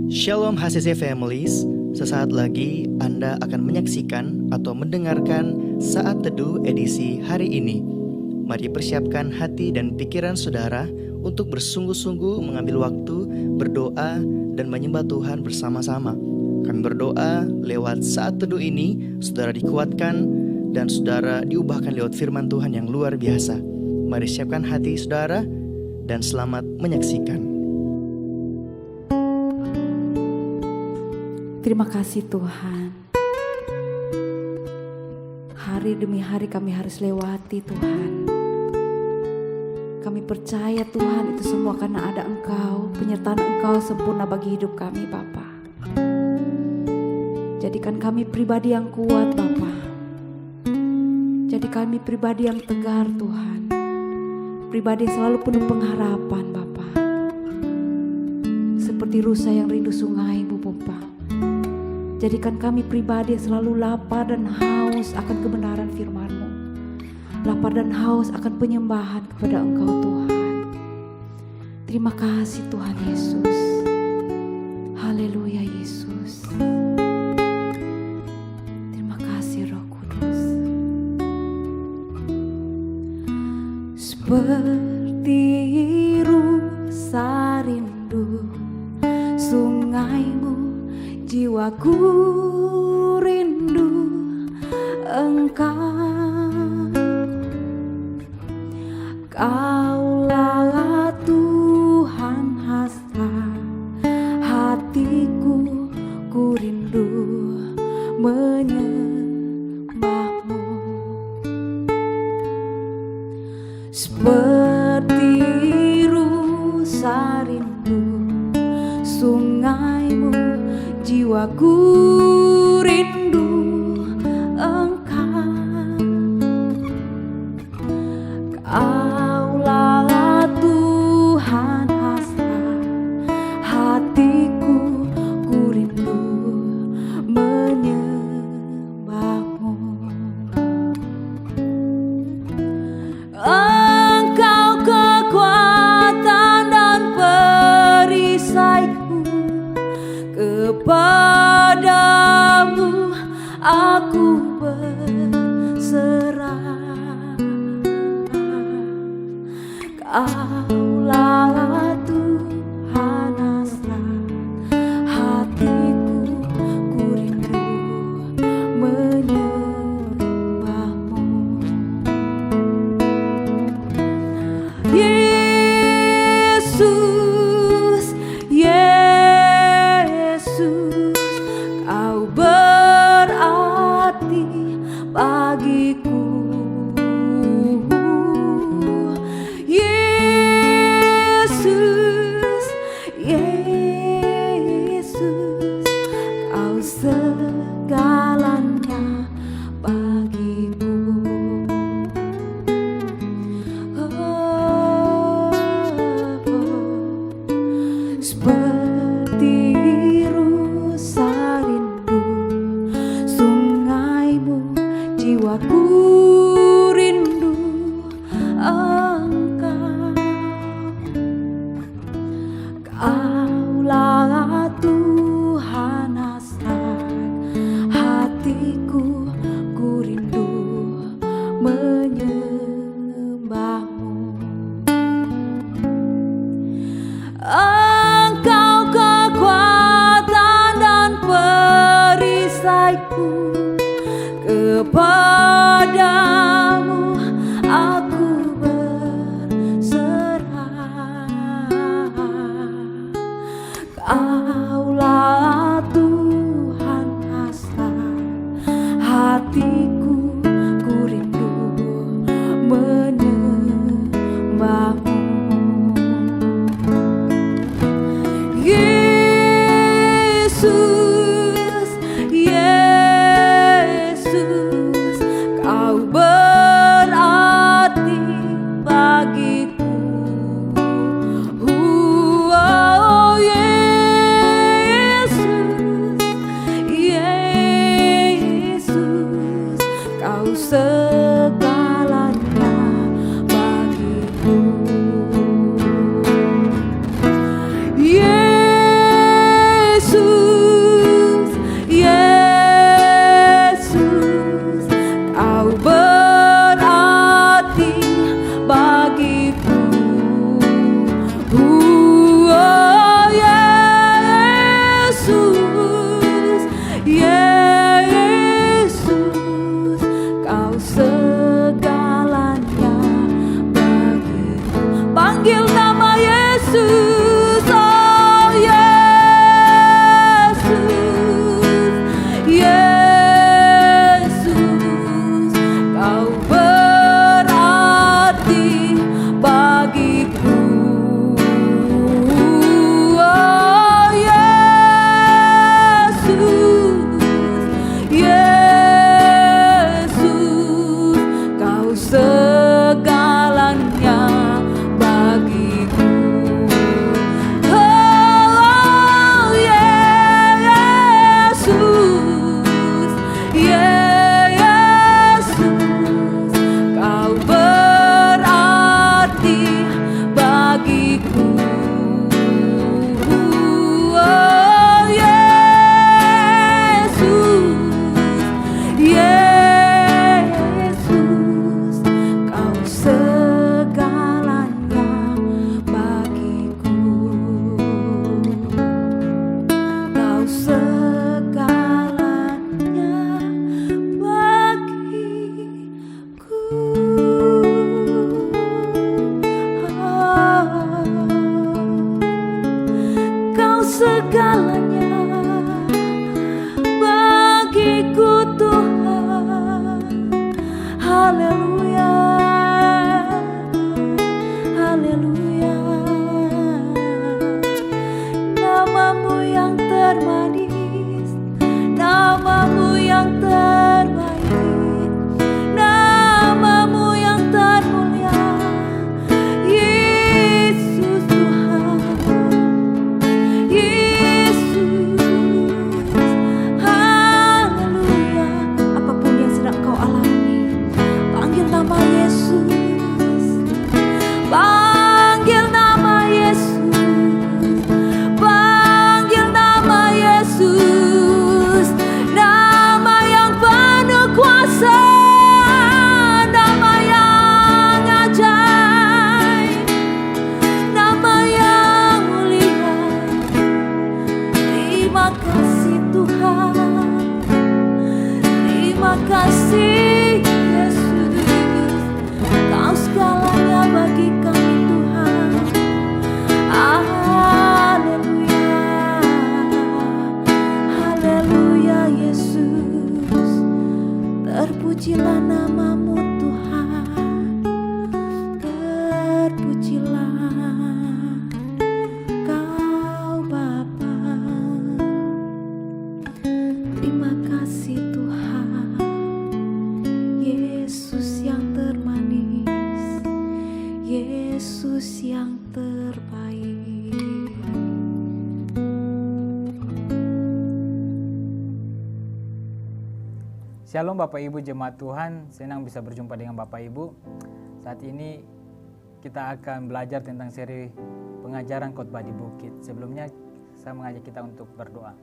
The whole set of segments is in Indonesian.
Shalom HCC Families, sesaat lagi Anda akan menyaksikan atau mendengarkan Saat Teduh edisi hari ini. Mari persiapkan hati dan pikiran saudara untuk bersungguh-sungguh mengambil waktu, berdoa, dan menyembah Tuhan bersama-sama. Kami berdoa lewat Saat Teduh ini, saudara dikuatkan dan saudara diubahkan lewat firman Tuhan yang luar biasa. Mari siapkan hati saudara dan selamat menyaksikan. Terima kasih Tuhan. Hari demi hari kami harus lewati Tuhan. Kami percaya Tuhan itu semua karena ada Engkau. Penyertaan Engkau sempurna bagi hidup kami Bapa. Jadikan kami pribadi yang kuat Bapa. Jadi kami pribadi yang tegar Tuhan. Pribadi yang selalu penuh pengharapan Bapa. Seperti rusa yang rindu sungai Bapa. Jadikan kami pribadi yang selalu lapar dan haus akan kebenaran firman-Mu. Lapar dan haus akan penyembahan kepada Engkau Tuhan. Terima kasih Tuhan Yesus. Haleluya Yesus. Terima kasih Roh Kudus. Seperti rusa rindu sungai-Mu, jiwaku rindu Engkau. Kaulah Tuhan hasrat hatiku, ku rindu menyembah-Mu. Seperti rusa rindu sungai-Mu, jiwaku rindu Engkau. Kaulah Tuhan hasrat hatiku, ku rindu menyembah-Mu. Engkau kekuatan dan perisaiku, kepadamu aku berserah. Kaulah Tuhan hasrat hatiku, ku rindu menyembah-Mu. Yesus, Yesus, Kau berarti bagiku. Yesus, Yesus, Kau segalanya bagiku. Seperti rusa rindu sungai-Mu, jiwaku rindu Engkau. Kaulah Tuhan hasrat hatiku, ku rindu menyembah-Mu. Engkau kekuatan dan perisaiku, kepadamu aku berserah. Kaulah Tuhan hasrat hatiku, ku rindu menyembah-Mu. Yesus, Yesus, Kau bagiku. Oh Yesus, Yesus, Kau segalanya bagiku. Kau segalanya bagiku. Kau segalanya bagiku Tuhan. Haleluya, haleluya. Namamu yang termanis, namamu yang terbaik, namamu yang termulia, Yesus Tuhan, Yesus. Haleluya. Apapun yang sedang kau alami, panggil nama Yesus, panggil nama Yesus, panggil nama Yesus. Nama yang penuh kuasa, nama yang ajaib, nama yang mulia. Terima kasih Tuhan, terima kasih Yesus. Kau segalanya bagi kami Tuhan. Haleluya, haleluya Yesus. Terpujilah namamu Tuhan, terpujilah Kau Bapa. Terima kasih Tuhan, Yesus yang termanis, Yesus yang terbaik. Shalom Bapak Ibu jemaat Tuhan, senang bisa berjumpa dengan Bapak Ibu. Saat ini kita akan belajar tentang seri pengajaran khotbah di bukit. Sebelumnya saya mengajak kita untuk berdoa.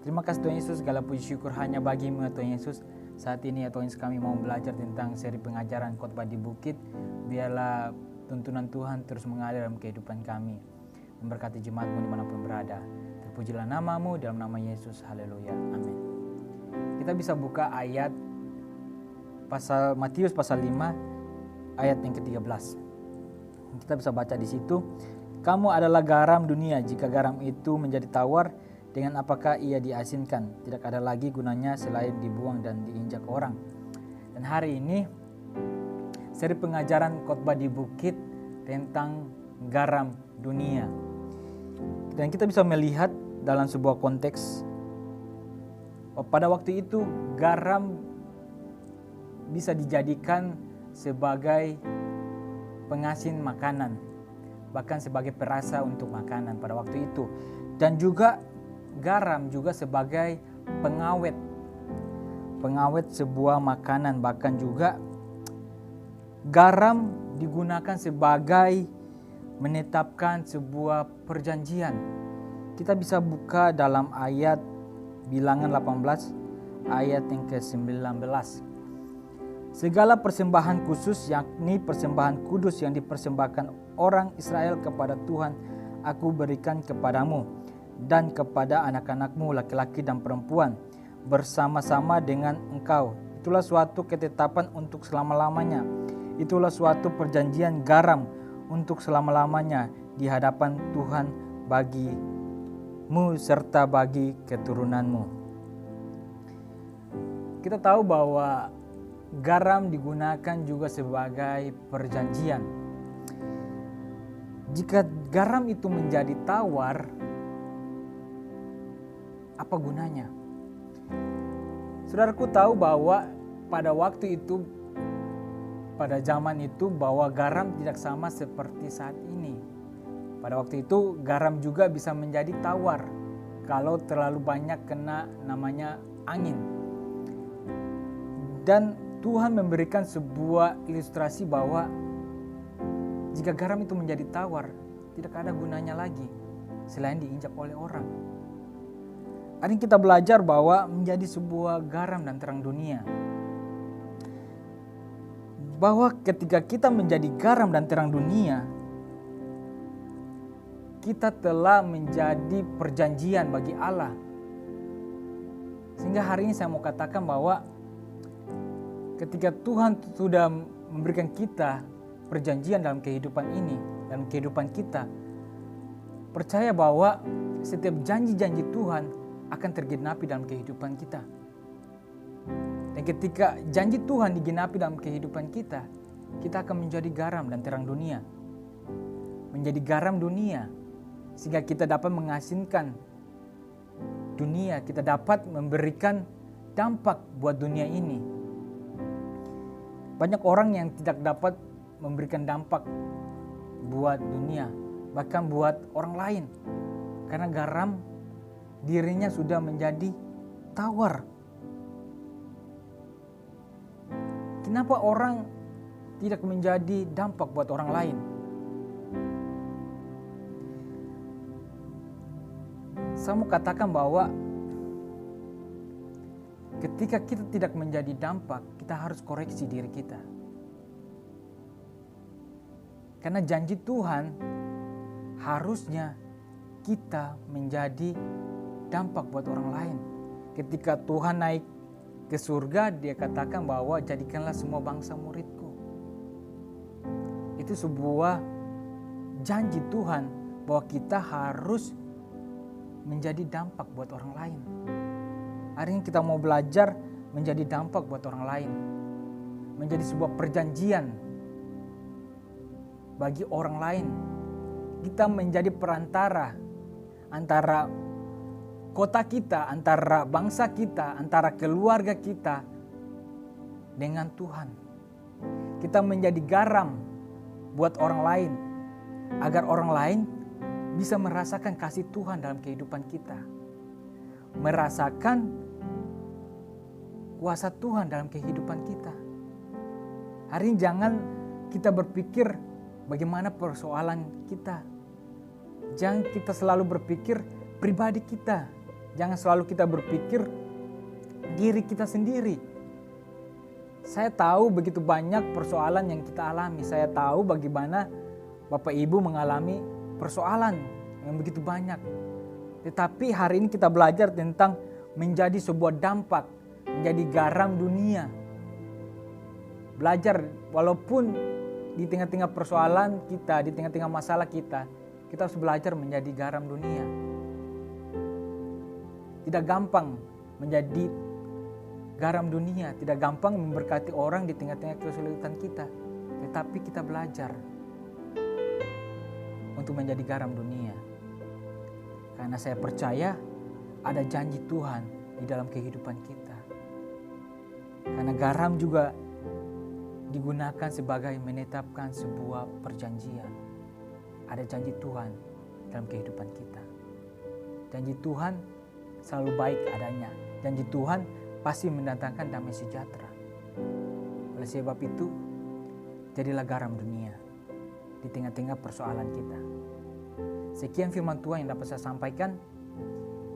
Terima kasih Tuhan Yesus, segala puji syukur hanya bagi-Mu ya Tuhan Yesus. Saat ini ya Tuhan Yesus, kami mau belajar tentang seri pengajaran khotbah di bukit. Biarlah tuntunan Tuhan terus mengalir dalam kehidupan kami. Memberkati jemaat-Mu dimanapun berada. Terpujilah nama-Mu dalam nama Yesus. Haleluya. Amin. Kita bisa buka ayat pasal Matius pasal 5 ayat yang ke-13. Kita bisa baca di situ, kamu adalah garam dunia, jika garam itu menjadi tawar, dengan apakah ia diasinkan? Tidak ada lagi gunanya selain dibuang dan diinjak orang. Dan hari ini seri pengajaran khotbah di bukit tentang garam dunia. Dan kita bisa melihat dalam sebuah konteks, pada waktu itu garam bisa dijadikan sebagai pengasin makanan, bahkan sebagai perasa untuk makanan pada waktu itu. Dan juga garam juga sebagai pengawet sebuah makanan. Bahkan juga garam digunakan sebagai menetapkan sebuah perjanjian. Kita bisa buka dalam ayat Bilangan 18 ayat yang ke-19. Segala persembahan khusus, yakni persembahan kudus yang dipersembahkan orang Israel kepada Tuhan, aku berikan kepadamu dan kepada anak-anakmu laki-laki dan perempuan bersama-sama dengan engkau. Itulah suatu ketetapan untuk selama-lamanya. Itulah suatu perjanjian garam untuk selama-lamanya di hadapan Tuhan bagimu serta bagi keturunanmu. Kita tahu bahwa garam digunakan juga sebagai perjanjian. Jika garam itu menjadi tawar, apa gunanya? Saudaraku tahu bahwa pada waktu itu, pada zaman itu, bahwa garam tidak sama seperti saat ini. Pada waktu itu garam juga bisa menjadi tawar kalau terlalu banyak kena namanya angin. Dan Tuhan memberikan sebuah ilustrasi bahwa jika garam itu menjadi tawar, tidak ada gunanya lagi selain diinjak oleh orang. Hari ini kita belajar bahwa menjadi sebuah garam dan terang dunia. Bahwa ketika kita menjadi garam dan terang dunia, kita telah menjadi perjanjian bagi Allah. Sehingga hari ini saya mau katakan bahwa ketika Tuhan sudah memberikan kita perjanjian dalam kehidupan ini, dalam kehidupan kita, percaya bahwa setiap janji-janji Tuhan akan tergenapi dalam kehidupan kita. Dan ketika janji Tuhan digenapi dalam kehidupan kita, kita akan menjadi garam dan terang dunia. Menjadi garam dunia, sehingga kita dapat mengasinkan dunia, kita dapat memberikan dampak buat dunia ini. Banyak orang yang tidak dapat memberikan dampak buat dunia, bahkan buat orang lain. Karena garam dirinya sudah menjadi tawar. Kenapa orang tidak menjadi dampak buat orang lain? Saya mau katakan bahwa ketika kita tidak menjadi dampak, kita harus koreksi diri kita. Karena janji Tuhan harusnya kita menjadi dampak buat orang lain. Ketika Tuhan naik ke surga, dia katakan bahwa jadikanlah semua bangsa muridku. Itu sebuah janji Tuhan bahwa kita harus menjadi dampak buat orang lain. Hari ini kita mau belajar menjadi dampak buat orang lain. Menjadi sebuah perjanjian bagi orang lain. Kita menjadi perantara antara kota kita, antara bangsa kita, antara keluarga kita dengan Tuhan. Kita menjadi garam buat orang lain, agar orang lain bisa merasakan kasih Tuhan dalam kehidupan kita. Merasakan kuasa Tuhan dalam kehidupan kita. Hari ini jangan kita berpikir bagaimana persoalan kita. Jangan kita selalu berpikir pribadi kita. Jangan selalu kita berpikir diri kita sendiri. Saya tahu begitu banyak persoalan yang kita alami. Saya tahu bagaimana Bapak Ibu mengalami persoalan yang begitu banyak. Tetapi hari ini kita belajar tentang menjadi sebuah dampak, menjadi garam dunia. Belajar walaupun di tengah-tengah persoalan kita, di tengah-tengah masalah kita harus belajar menjadi garam dunia. Tidak gampang menjadi garam dunia, tidak gampang memberkati orang di tengah-tengah kesulitan kita. Tetapi kita belajar untuk menjadi garam dunia. Karena saya percaya ada janji Tuhan di dalam kehidupan kita. Karena garam juga digunakan sebagai menetapkan sebuah perjanjian. Ada janji Tuhan dalam kehidupan kita. Janji Tuhan selalu baik adanya. Janji Tuhan pasti mendatangkan damai sejahtera. Oleh sebab itu, jadilah garam dunia di tengah-tengah persoalan kita. Sekian firman Tuhan yang dapat saya sampaikan.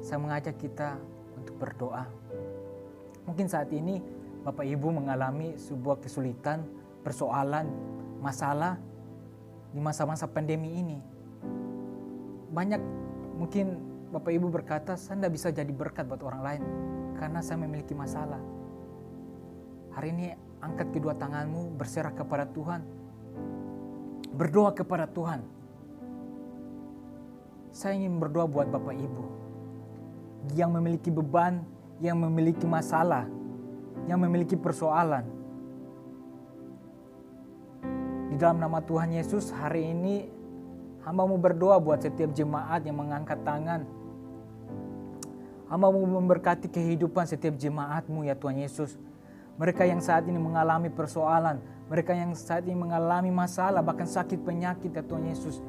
Saya mengajak kita untuk berdoa. Mungkin saat ini Bapak Ibu mengalami sebuah kesulitan, persoalan, masalah di masa-masa pandemi ini. Banyak mungkin Bapak Ibu berkata, saya tidak bisa jadi berkat buat orang lain karena saya memiliki masalah. Hari ini angkat kedua tanganmu, berserah kepada Tuhan. Berdoa kepada Tuhan. Saya ingin berdoa buat Bapak Ibu yang memiliki beban, yang memiliki masalah, yang memiliki persoalan. Di dalam nama Tuhan Yesus, hari ini hamba mau berdoa buat setiap jemaat yang mengangkat tangan. Hamba mau memberkati kehidupan setiap jemaat-Mu ya Tuhan Yesus. Mereka yang saat ini mengalami persoalan, mereka yang saat ini mengalami masalah, bahkan sakit penyakit ya Tuhan Yesus.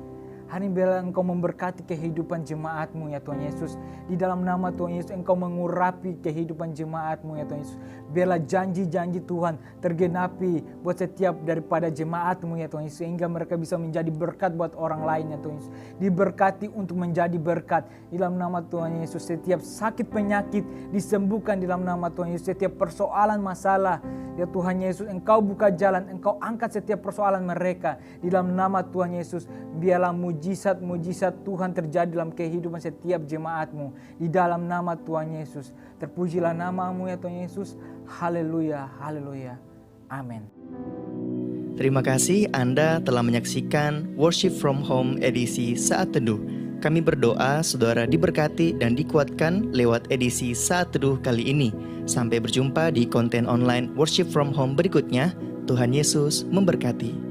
Hari ini biarlah Engkau memberkati kehidupan jemaat-Mu ya Tuhan Yesus. Di dalam nama Tuhan Yesus Engkau mengurapi kehidupan jemaat-Mu ya Tuhan Yesus. Biarlah janji-janji Tuhan tergenapi buat setiap daripada jemaat-Mu ya Tuhan Yesus. Sehingga mereka bisa menjadi berkat buat orang lain ya Tuhan Yesus. Diberkati untuk menjadi berkat. Di dalam nama Tuhan Yesus, setiap sakit penyakit disembuhkan di dalam nama Tuhan Yesus. Setiap persoalan masalah ya Tuhan Yesus, Engkau buka jalan, Engkau angkat setiap persoalan mereka. Di dalam nama Tuhan Yesus, biarlah mujizat-mujizat Tuhan terjadi dalam kehidupan setiap jemaat-Mu. Di dalam nama Tuhan Yesus, terpujilah nama-Mu ya Tuhan Yesus. Haleluya, haleluya. Amin. Terima kasih Anda telah menyaksikan Worship from Home edisi Saat Teduh. Kami berdoa saudara diberkati dan dikuatkan lewat edisi Saat Teduh kali ini. Sampai berjumpa di konten online Worship from Home berikutnya. Tuhan Yesus memberkati.